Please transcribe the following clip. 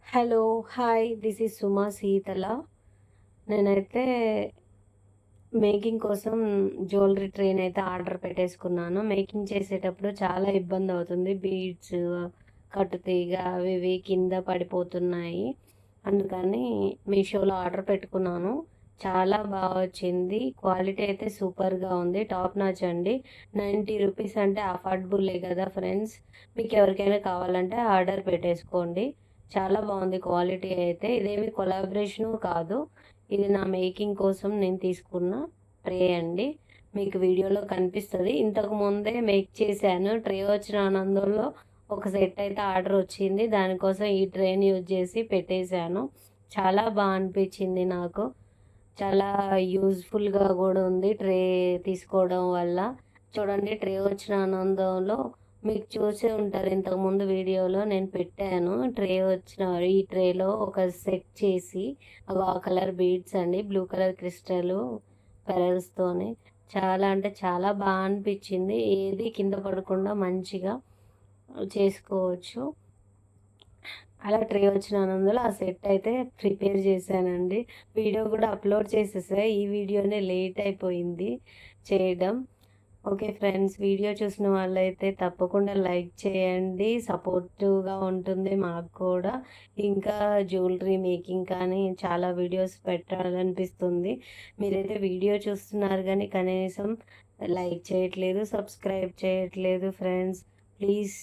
Hello! Hi. This is సుమా సీతల. నేనైతే making కోసం jewellery ట్రేని అయితే ఆర్డర్ పెట్టేసుకున్నాను. మేకింగ్ చేసేటప్పుడు చాలా ఇబ్బందవుతుంది. బీడ్స్, కట్టుతీగ అవి ఇవి కింద పడిపోతున్నాయి. అందుకని మీషోలో ఆర్డర్ పెట్టుకున్నాను. చాలా వచ్చింది. క్వాలిటీ అయితే సూపర్‌గా ఉంది. టాప్ నాచ్ అండి. రూ. 90 అంటే అఫోర్డబులే కదా ఫ్రెండ్స్. మీకెవరికైనా కావాలంటే ఆర్డర్ పెట్టేసుకోండి. చాలా బాగుంది క్వాలిటీ అయితే. ఇదేమి కొలాబరేషను కాదు. ఇది నా మేకింగ్ కోసం నేను తీసుకున్న ట్రే అండి. మీకు వీడియోలో కనిపిస్తది. ఇంతకు ముందే మేక్ చేశాను. ట్రే వచ్చిన ఆనందంలో ఒక సెట్ అయితే ఆర్డర్ వచ్చింది. దానికోసం ఈ ట్రేని యూజ్ చేసి పెట్టేశాను. చాలా అనిపించింది నాకు. చాలా యూజ్‌ఫుల్‌గా గూడా ఉంది ట్రే తీసుకోవడం వల్ల. చూడండి ట్రే వచ్చిన ఆనందంలో మీకు చూసే ఉంటారు ఇంతకుముందు వీడియోలో నేను పెట్టాను. ట్రే వచ్చిన ఈ ట్రేలో ఒక సెట్ చేసి ఆ కలర్ బీడ్స్ అండి. బ్లూ కలర్ క్రిస్టలు పెరల్స్‌తోని చాలా అంటే చాలా అనిపించింది. ఏది కింద పడకుండా మంచిగా చేసుకోవచ్చు. అలా ట్రే వచ్చిన ఆనందంలో ఆ సెట్ అయితే ప్రిపేర్ చేశానండి. వీడియో కూడా అప్‌లోడ్ చేసేసా. ఈ వీడియోనే లేట్ అయిపోయింది చేయడం. ఓకే ఫ్రెండ్స్, వీడియో చూసిన వాళ్ళైతే తప్పకుండా లైక్ చేయండి. సపోర్టివ్‌గా ఉంటుంది మాకు కూడా. ఇంకా జ్యువెలరీ మేకింగ్ కానీ చాలా వీడియోస్ పెట్టాలనిపిస్తుంది. మీరైతే వీడియో చూస్తున్నారు కానీ కనీసం లైక్ చేయట్లేదు, సబ్స్క్రైబ్ చేయట్లేదు ఫ్రెండ్స్. ప్లీజ్